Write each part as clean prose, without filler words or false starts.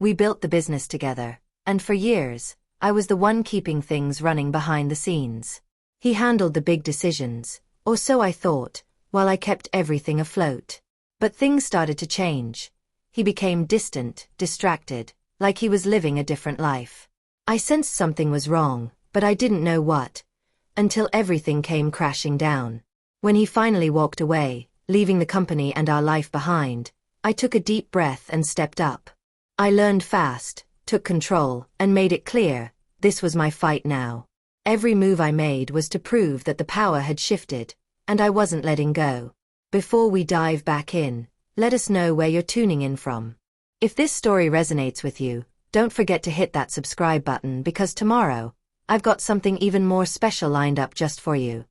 We built the business together, and for years, I was the one keeping things running behind the scenes. He handled the big decisions, or so I thought, while I kept everything afloat. But things started to change. He became distant, distracted, like he was living a different life. I sensed something was wrong, but I didn't know what, until everything came crashing down. When he finally walked away, leaving the company and our life behind, I took a deep breath and stepped up. I learned fast, took control, and made it clear, this was my fight now. Every move I made was to prove that the power had shifted, and I wasn't letting go. Before we dive back in, let us know where you're tuning in from. If this story resonates with you, don't forget to hit that subscribe button because tomorrow, I've got something even more special lined up just for you.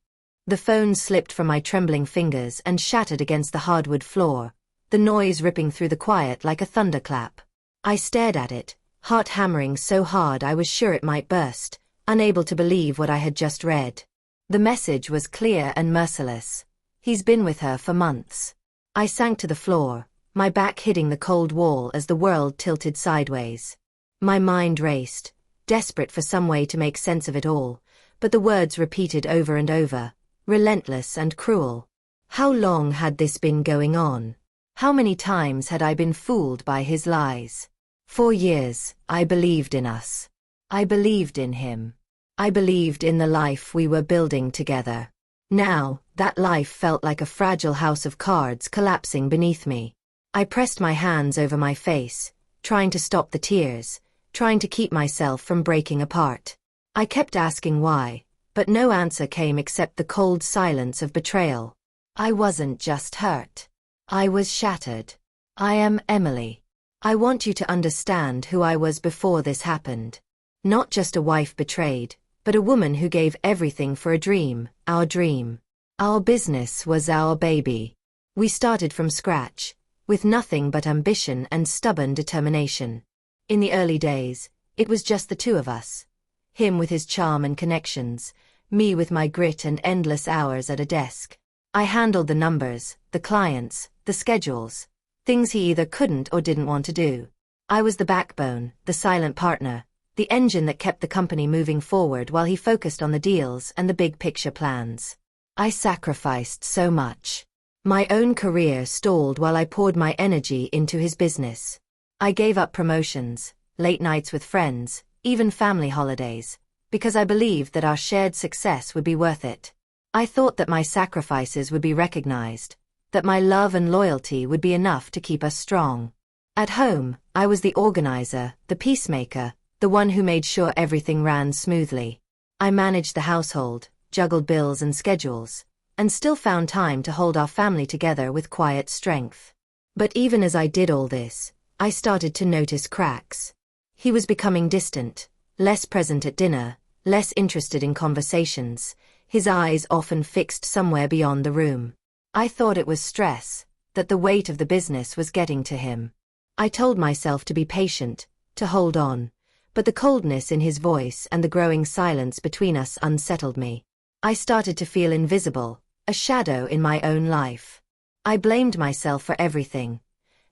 The phone slipped from my trembling fingers and shattered against the hardwood floor, the noise ripping through the quiet like a thunderclap. I stared at it, heart hammering so hard I was sure it might burst, unable to believe what I had just read. The message was clear and merciless. He's been with her for months. I sank to the floor, my back hitting the cold wall as the world tilted sideways. My mind raced, desperate for some way to make sense of it all, but the words repeated over and over, relentless and cruel. How long had this been going on? How many times had I been fooled by his lies? 4 years, I believed in us. I believed in him. I believed in the life we were building together. Now, that life felt like a fragile house of cards collapsing beneath me. I pressed my hands over my face, trying to stop the tears, trying to keep myself from breaking apart. I kept asking why, but no answer came except the cold silence of betrayal. I wasn't just hurt. I was shattered. I am Emily. I want you to understand who I was before this happened. Not just a wife betrayed, but a woman who gave everything for a dream, our dream. Our business was our baby. We started from scratch, with nothing but ambition and stubborn determination. In the early days, it was just the two of us. Him with his charm and connections, me with my grit and endless hours at a desk. I handled the numbers, the clients, the schedules, things he either couldn't or didn't want to do. I was the backbone, the silent partner, the engine that kept the company moving forward while he focused on the deals and the big picture plans. I sacrificed so much. My own career stalled while I poured my energy into his business. I gave up promotions, late nights with friends, even family holidays, because I believed that our shared success would be worth it. I thought that my sacrifices would be recognized, that my love and loyalty would be enough to keep us strong. At home, I was the organizer, the peacemaker, the one who made sure everything ran smoothly. I managed the household, juggled bills and schedules, and still found time to hold our family together with quiet strength. But even as I did all this, I started to notice cracks. He was becoming distant, less present at dinner, less interested in conversations, his eyes often fixed somewhere beyond the room. I thought it was stress, that the weight of the business was getting to him. I told myself to be patient, to hold on, but the coldness in his voice and the growing silence between us unsettled me. I started to feel invisible, a shadow in my own life. I blamed myself for everything.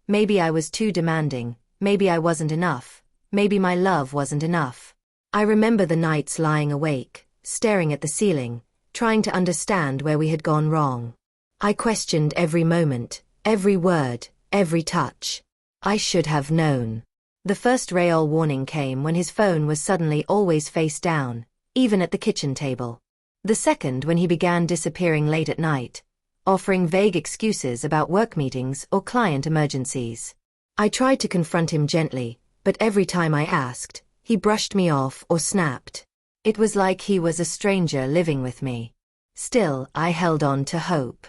Maybe I was too demanding, maybe I wasn't enough, maybe my love wasn't enough. I remember the nights lying awake, staring at the ceiling, trying to understand where we had gone wrong. I questioned every moment, every word, every touch. I should have known. The first Raol warning came when his phone was suddenly always face down, even at the kitchen table. The second when he began disappearing late at night, offering vague excuses about work meetings or client emergencies. I tried to confront him gently, but every time I asked, he brushed me off or snapped. It was like he was a stranger living with me. Still, I held on to hope.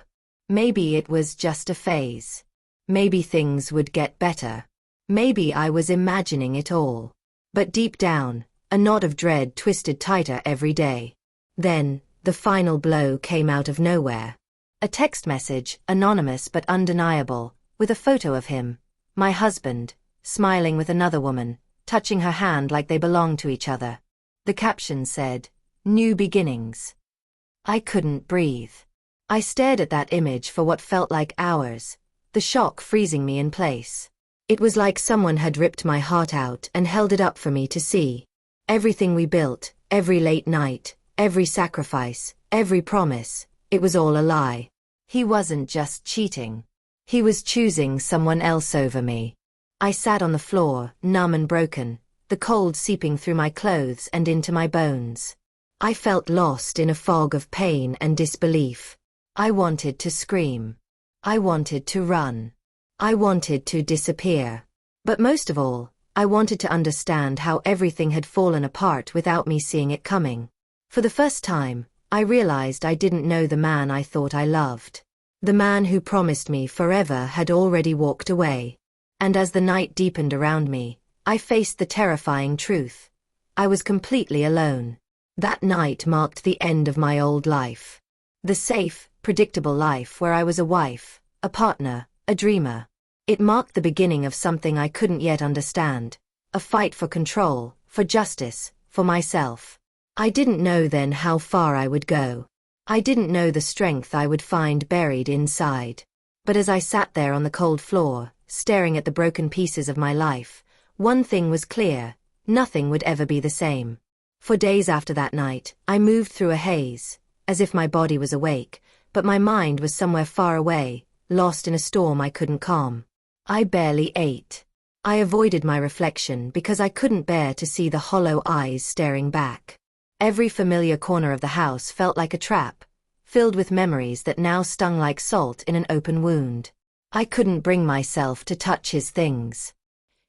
Maybe it was just a phase. Maybe things would get better. Maybe I was imagining it all. But deep down, a knot of dread twisted tighter every day. Then, the final blow came out of nowhere. A text message, anonymous but undeniable, with a photo of him, my husband, smiling with another woman, touching her hand like they belonged to each other. The caption said, "New beginnings." I couldn't breathe. I stared at that image for what felt like hours, the shock freezing me in place. It was like someone had ripped my heart out and held it up for me to see. Everything we built, every late night, every sacrifice, every promise, it was all a lie. He wasn't just cheating. He was choosing someone else over me. I sat on the floor, numb and broken, the cold seeping through my clothes and into my bones. I felt lost in a fog of pain and disbelief. I wanted to scream. I wanted to run. I wanted to disappear. But most of all, I wanted to understand how everything had fallen apart without me seeing it coming. For the first time, I realized I didn't know the man I thought I loved. The man who promised me forever had already walked away. And as the night deepened around me, I faced the terrifying truth. I was completely alone. That night marked the end of my old life. The safe, predictable life where I was a wife, a partner, a dreamer. It marked the beginning of something I couldn't yet understand, a fight for control, for justice, for myself. I didn't know then how far I would go. I didn't know the strength I would find buried inside. But as I sat there on the cold floor, staring at the broken pieces of my life, one thing was clear: nothing would ever be the same. For days after that night, I moved through a haze, as if my body was awake, but my mind was somewhere far away, lost in a storm I couldn't calm. I barely ate. I avoided my reflection because I couldn't bear to see the hollow eyes staring back. Every familiar corner of the house felt like a trap, filled with memories that now stung like salt in an open wound. I couldn't bring myself to touch his things.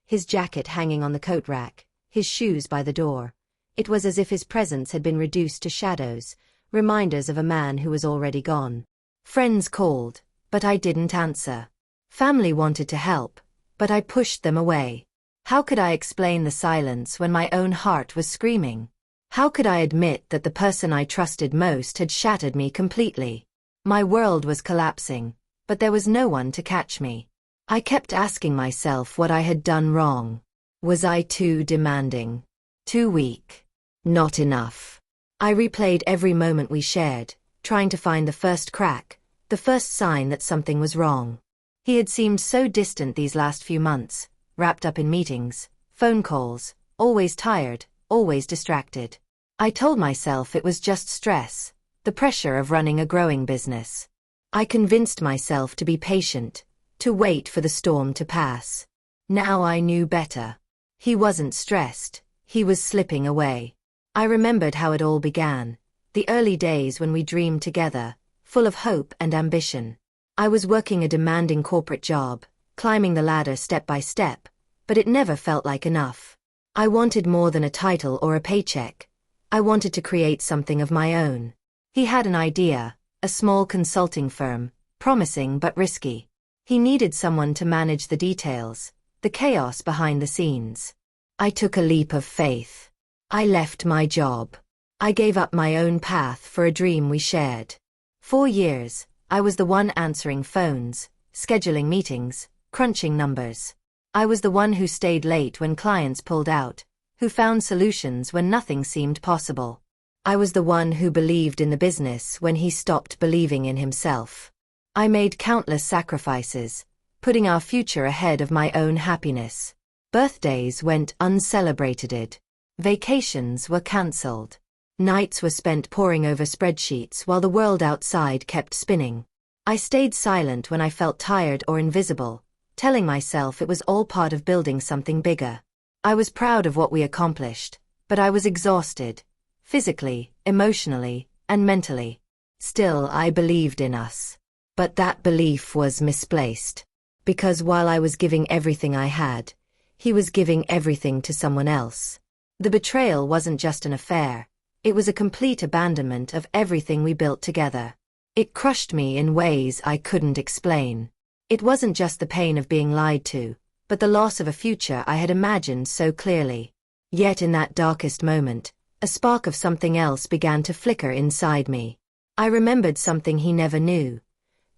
His jacket hanging on the coat rack, his shoes by the door. It was as if his presence had been reduced to shadows, reminders of a man who was already gone. Friends called, but I didn't answer. Family wanted to help, but I pushed them away. How could I explain the silence when my own heart was screaming? How could I admit that the person I trusted most had shattered me completely? My world was collapsing, but there was no one to catch me. I kept asking myself what I had done wrong. Was I too demanding? Too weak? Not enough? I replayed every moment we shared, trying to find the first crack, the first sign that something was wrong. He had seemed so distant these last few months, wrapped up in meetings, phone calls, always tired, always distracted. I told myself it was just stress, the pressure of running a growing business. I convinced myself to be patient, to wait for the storm to pass. Now I knew better. He wasn't stressed, he was slipping away. I remembered how it all began, the early days when we dreamed together, full of hope and ambition. I was working a demanding corporate job, climbing the ladder step by step, but it never felt like enough. I wanted more than a title or a paycheck. I wanted to create something of my own. He had an idea, a small consulting firm, promising but risky. He needed someone to manage the details, the chaos behind the scenes. I took a leap of faith. I left my job. I gave up my own path for a dream we shared. 4 years, I was the one answering phones, scheduling meetings, crunching numbers. I was the one who stayed late when clients pulled out, who found solutions when nothing seemed possible. I was the one who believed in the business when he stopped believing in himself. I made countless sacrifices, putting our future ahead of my own happiness. Birthdays went uncelebrated. Vacations were cancelled. Nights were spent poring over spreadsheets while the world outside kept spinning. I stayed silent when I felt tired or invisible, telling myself it was all part of building something bigger. I was proud of what we accomplished, but I was exhausted, physically, emotionally, and mentally. Still, I believed in us. But that belief was misplaced. Because while I was giving everything I had, he was giving everything to someone else. The betrayal wasn't just an affair. It was a complete abandonment of everything we built together. It crushed me in ways I couldn't explain. It wasn't just the pain of being lied to, but the loss of a future I had imagined so clearly. Yet in that darkest moment, a spark of something else began to flicker inside me. I remembered something he never knew.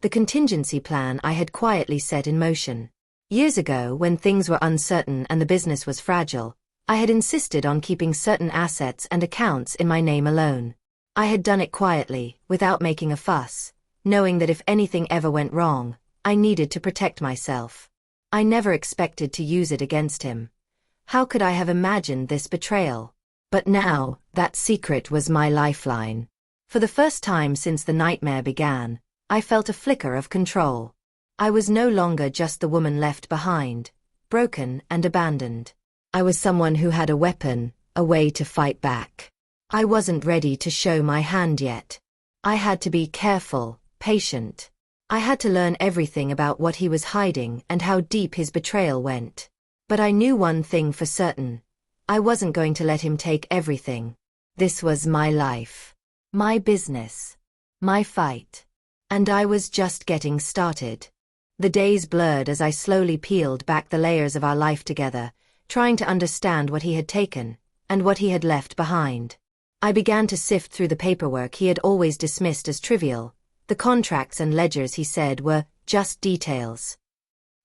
The contingency plan I had quietly set in motion. Years ago, when things were uncertain and the business was fragile, I had insisted on keeping certain assets and accounts in my name alone. I had done it quietly, without making a fuss, knowing that if anything ever went wrong, I needed to protect myself. I never expected to use it against him. How could I have imagined this betrayal? But now, that secret was my lifeline. For the first time since the nightmare began, I felt a flicker of control. I was no longer just the woman left behind, broken and abandoned. I was someone who had a weapon, a way to fight back. I wasn't ready to show my hand yet. I had to be careful, patient. I had to learn everything about what he was hiding and how deep his betrayal went. But I knew one thing for certain. I wasn't going to let him take everything. This was my life. My business. My fight. And I was just getting started. The days blurred as I slowly peeled back the layers of our life together, trying to understand what he had taken, and what he had left behind. I began to sift through the paperwork he had always dismissed as trivial. The contracts and ledgers, he said, were just details.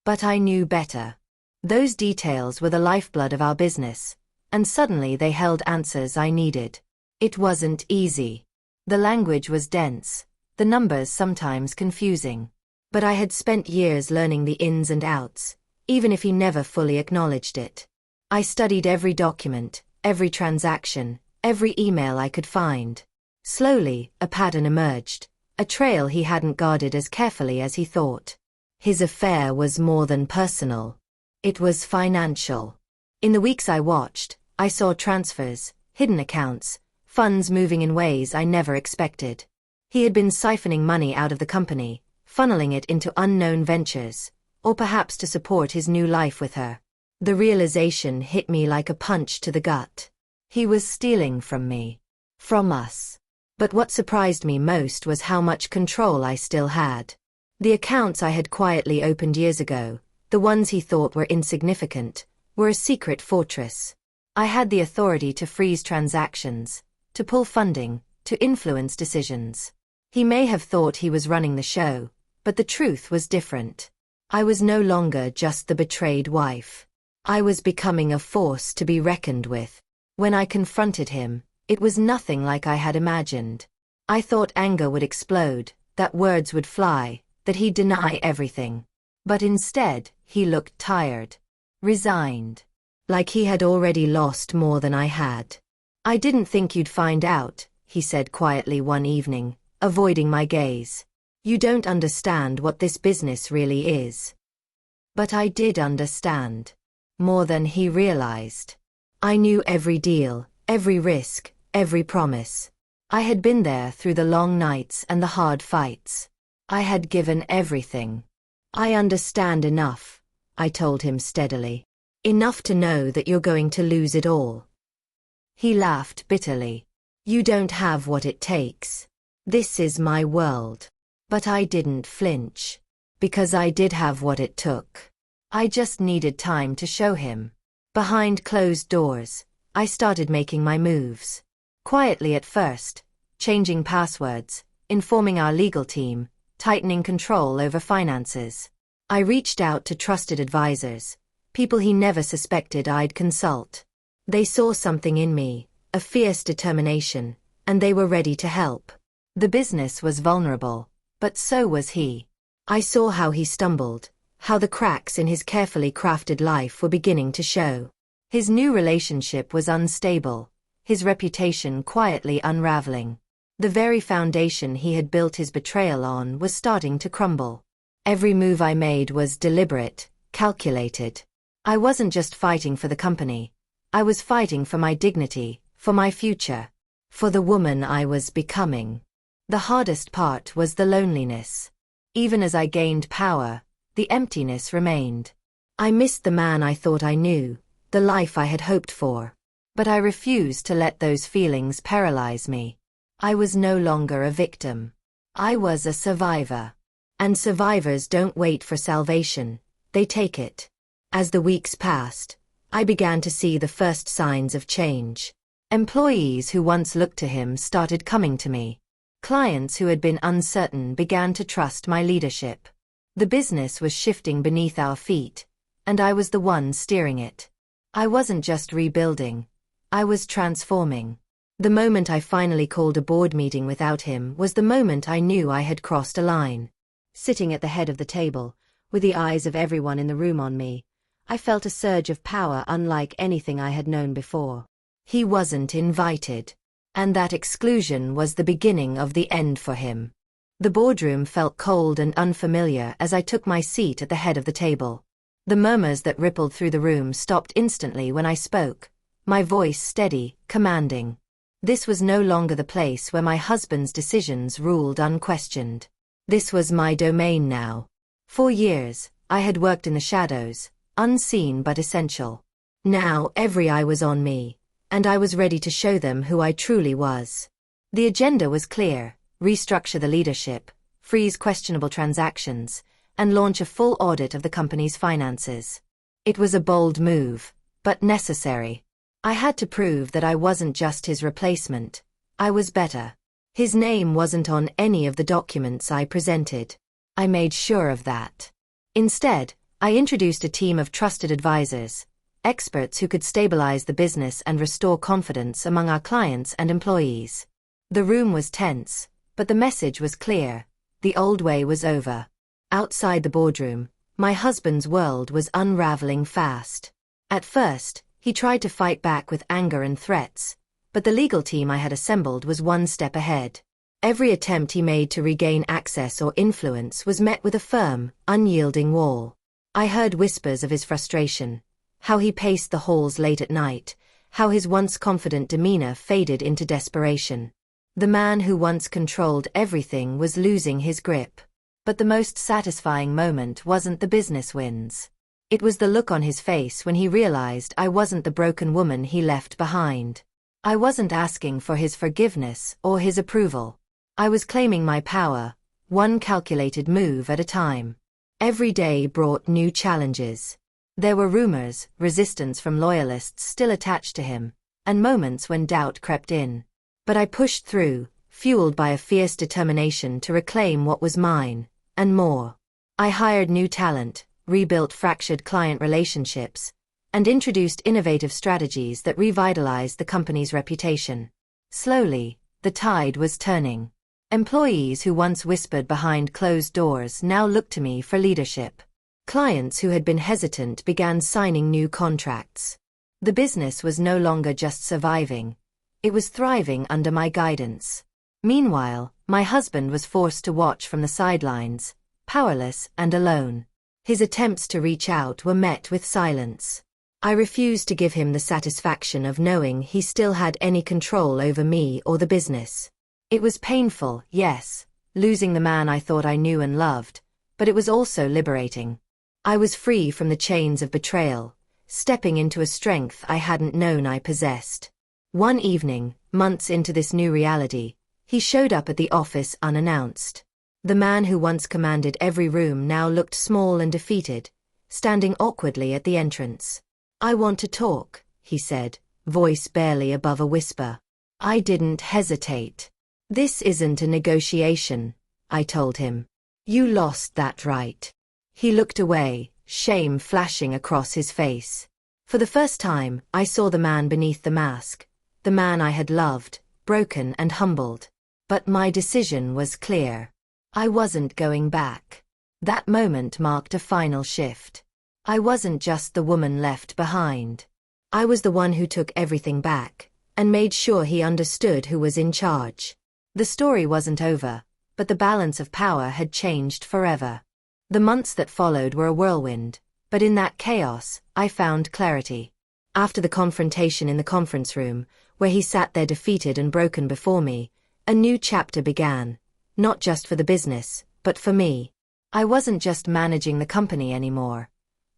But I knew better. Those details were the lifeblood of our business, and suddenly they held answers I needed. It wasn't easy. The language was dense, the numbers sometimes confusing. But I had spent years learning the ins and outs, even if he never fully acknowledged it. I studied every document, every transaction, every email I could find. Slowly, a pattern emerged, a trail he hadn't guarded as carefully as he thought. His affair was more than personal. It was financial. In the weeks I watched, I saw transfers, hidden accounts, funds moving in ways I never expected. He had been siphoning money out of the company, funneling it into unknown ventures, or perhaps to support his new life with her. The realization hit me like a punch to the gut. He was stealing from me. From us. But what surprised me most was how much control I still had. The accounts I had quietly opened years ago, the ones he thought were insignificant, were a secret fortress. I had the authority to freeze transactions, to pull funding, to influence decisions. He may have thought he was running the show, but the truth was different. I was no longer just the betrayed wife. I was becoming a force to be reckoned with. When I confronted him, it was nothing like I had imagined. I thought anger would explode, that words would fly, that he'd deny everything. But instead, he looked tired. Resigned. Like he had already lost more than I had. "I didn't think you'd find out," he said quietly one evening, avoiding my gaze. "You don't understand what this business really is." But I did understand. More than he realized. I knew every deal, every risk, every promise. I had been there through the long nights and the hard fights. I had given everything. "I understand enough," I told him steadily. "Enough to know that you're going to lose it all." He laughed bitterly. "You don't have what it takes. This is my world." But I didn't flinch. Because I did have what it took. I just needed time to show him. Behind closed doors, I started making my moves. Quietly at first, changing passwords, informing our legal team, tightening control over finances. I reached out to trusted advisors, people he never suspected I'd consult. They saw something in me, a fierce determination, and they were ready to help. The business was vulnerable, but so was he. I saw how he stumbled, how the cracks in his carefully crafted life were beginning to show. His new relationship was unstable, his reputation quietly unraveling. The very foundation he had built his betrayal on was starting to crumble. Every move I made was deliberate, calculated. I wasn't just fighting for the company. I was fighting for my dignity, for my future, for the woman I was becoming. The hardest part was the loneliness. Even as I gained power, the emptiness remained. I missed the man I thought I knew, the life I had hoped for. But I refused to let those feelings paralyze me. I was no longer a victim. I was a survivor. And survivors don't wait for salvation, they take it. As the weeks passed, I began to see the first signs of change. Employees who once looked to him started coming to me. Clients who had been uncertain began to trust my leadership. The business was shifting beneath our feet, and I was the one steering it. I wasn't just rebuilding, I was transforming. The moment I finally called a board meeting without him was the moment I knew I had crossed a line. Sitting at the head of the table, With the eyes of everyone in the room on me, I felt a surge of power unlike anything I had known before. He wasn't invited. And that exclusion was the beginning of the end for him. The boardroom felt cold and unfamiliar as I took my seat at the head of the table. The murmurs that rippled through the room stopped instantly when I spoke, my voice steady, commanding. This was no longer the place where my husband's decisions ruled unquestioned. This was my domain now. For years, I had worked in the shadows, unseen but essential. Now every eye was on me, and I was ready to show them who I truly was. The agenda was clear: restructure the leadership, freeze questionable transactions, and launch a full audit of the company's finances. It was a bold move, but necessary. I had to prove that I wasn't just his replacement, I was better. His name wasn't on any of the documents I presented. I made sure of that. Instead, I introduced a team of trusted advisors, experts who could stabilize the business and restore confidence among our clients and employees. The room was tense, but the message was clear: the old way was over. Outside the boardroom, my husband's world was unraveling fast. At first, he tried to fight back with anger and threats, but the legal team I had assembled was one step ahead. Every attempt he made to regain access or influence was met with a firm, unyielding wall. I heard whispers of his frustration, how he paced the halls late at night, how his once confident demeanor faded into desperation. The man who once controlled everything was losing his grip. But the most satisfying moment wasn't the business wins. It was the look on his face when he realized I wasn't the broken woman he left behind. I wasn't asking for his forgiveness or his approval. I was claiming my power, one calculated move at a time. Every day brought new challenges. There were rumors, resistance from loyalists still attached to him, and moments when doubt crept in. But I pushed through, fueled by a fierce determination to reclaim what was mine, and more. I hired new talent, rebuilt fractured client relationships, and introduced innovative strategies that revitalized the company's reputation. Slowly, the tide was turning. Employees who once whispered behind closed doors now looked to me for leadership. Clients who had been hesitant began signing new contracts. The business was no longer just surviving. It was thriving under my guidance. Meanwhile, my husband was forced to watch from the sidelines, powerless and alone. His attempts to reach out were met with silence. I refused to give him the satisfaction of knowing he still had any control over me or the business. It was painful, yes, losing the man I thought I knew and loved, but it was also liberating. I was free from the chains of betrayal, stepping into a strength I hadn't known I possessed. One evening, months into this new reality, he showed up at the office unannounced. The man who once commanded every room now looked small and defeated, standing awkwardly at the entrance. "I want to talk," he said, voice barely above a whisper. I didn't hesitate. "This isn't a negotiation," I told him. "You lost that right." He looked away, shame flashing across his face. For the first time, I saw the man beneath the mask, the man I had loved, broken and humbled. But my decision was clear. I wasn't going back. That moment marked a final shift. I wasn't just the woman left behind. I was the one who took everything back, and made sure he understood who was in charge. The story wasn't over, but the balance of power had changed forever. The months that followed were a whirlwind, but in that chaos, I found clarity. After the confrontation in the conference room, where he sat there defeated and broken before me, a new chapter began. Not just for the business, but for me. I wasn't just managing the company anymore.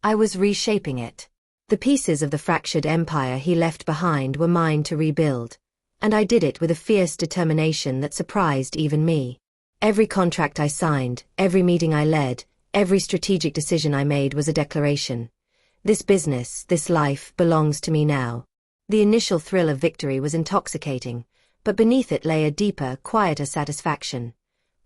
I was reshaping it. The pieces of the fractured empire he left behind were mine to rebuild, and I did it with a fierce determination that surprised even me. Every contract I signed, every meeting I led, every strategic decision I made was a declaration. This business, this life, belongs to me now. The initial thrill of victory was intoxicating, but beneath it lay a deeper, quieter satisfaction.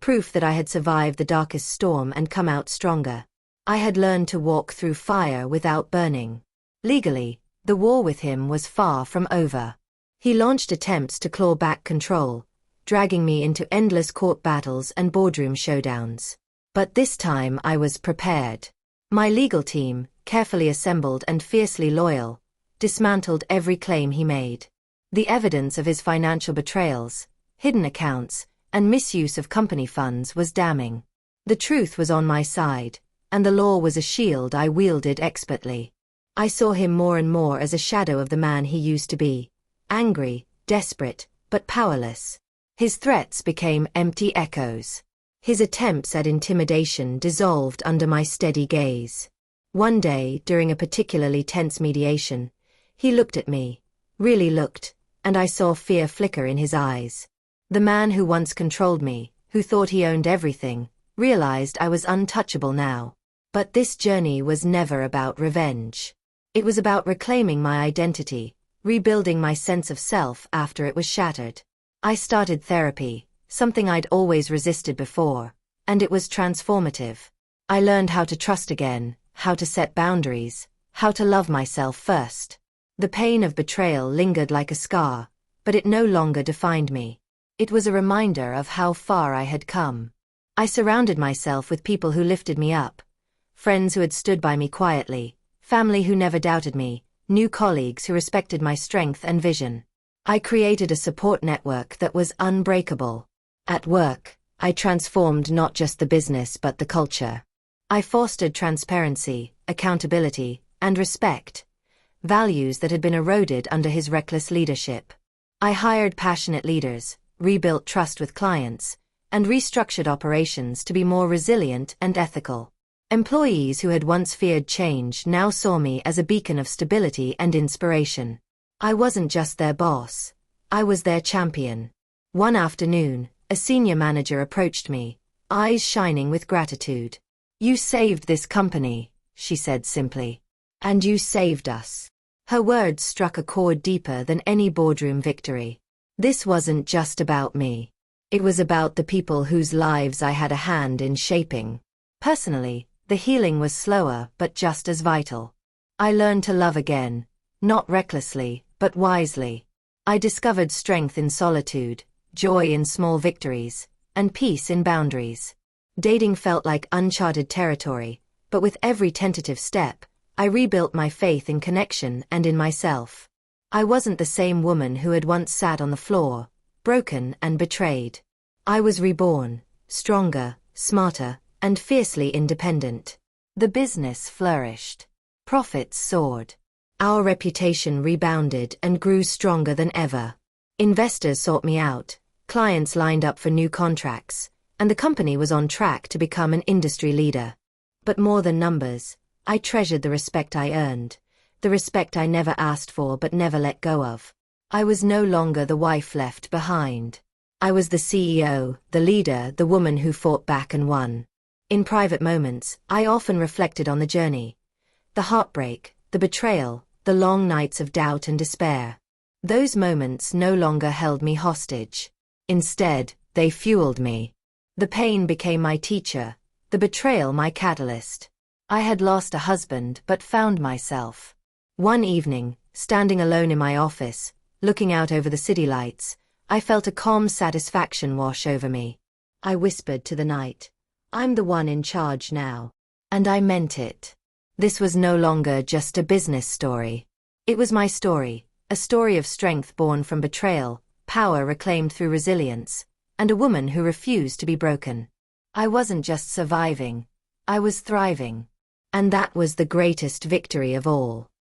Proof that I had survived the darkest storm and come out stronger. I had learned to walk through fire without burning. Legally, the war with him was far from over. He launched attempts to claw back control, dragging me into endless court battles and boardroom showdowns. But this time I was prepared. My legal team, carefully assembled and fiercely loyal, dismantled every claim he made. The evidence of his financial betrayals, hidden accounts, and misuse of company funds was damning. The truth was on my side, and the law was a shield I wielded expertly. I saw him more and more as a shadow of the man he used to be, angry, desperate, but powerless. His threats became empty echoes. His attempts at intimidation dissolved under my steady gaze. One day, during a particularly tense mediation, he looked at me, really looked, and I saw fear flicker in his eyes. The man who once controlled me, who thought he owned everything, realized I was untouchable now. But this journey was never about revenge. It was about reclaiming my identity, rebuilding my sense of self after it was shattered. I started therapy, something I'd always resisted before, and it was transformative. I learned how to trust again, how to set boundaries, how to love myself first. The pain of betrayal lingered like a scar, but it no longer defined me. It was a reminder of how far I had come. I surrounded myself with people who lifted me up, friends who had stood by me quietly, family who never doubted me, new colleagues who respected my strength and vision. I created a support network that was unbreakable. At work, I transformed not just the business but the culture. I fostered transparency, accountability, and respect, values that had been eroded under his reckless leadership. I hired passionate leaders, rebuilt trust with clients, and restructured operations to be more resilient and ethical. Employees who had once feared change now saw me as a beacon of stability and inspiration. I wasn't just their boss, I was their champion. One afternoon, a senior manager approached me, eyes shining with gratitude. "You saved this company," she said simply. "And you saved us." Her words struck a chord deeper than any boardroom victory. This wasn't just about me. It was about the people whose lives I had a hand in shaping. Personally, the healing was slower but just as vital. I learned to love again, not recklessly, but wisely. I discovered strength in solitude, joy in small victories, and peace in boundaries. Dating felt like uncharted territory, but with every tentative step, I rebuilt my faith in connection and in myself. I wasn't the same woman who had once sat on the floor, broken and betrayed. I was reborn, stronger, smarter, and fiercely independent. The business flourished. Profits soared. Our reputation rebounded and grew stronger than ever. Investors sought me out, clients lined up for new contracts, and the company was on track to become an industry leader. But more than numbers, I treasured the respect I earned, the respect I never asked for but never let go of. I was no longer the wife left behind. I was the CEO, the leader, the woman who fought back and won. In private moments, I often reflected on the journey. The heartbreak, the betrayal, the long nights of doubt and despair. Those moments no longer held me hostage. Instead, they fueled me. The pain became my teacher, the betrayal my catalyst. I had lost a husband but found myself. One evening, standing alone in my office, looking out over the city lights, I felt a calm satisfaction wash over me. I whispered to the night, "I'm the one in charge now." And I meant it. This was no longer just a business story. It was my story, a story of strength born from betrayal, power reclaimed through resilience, and a woman who refused to be broken. I wasn't just surviving, I was thriving. And that was the greatest victory of all.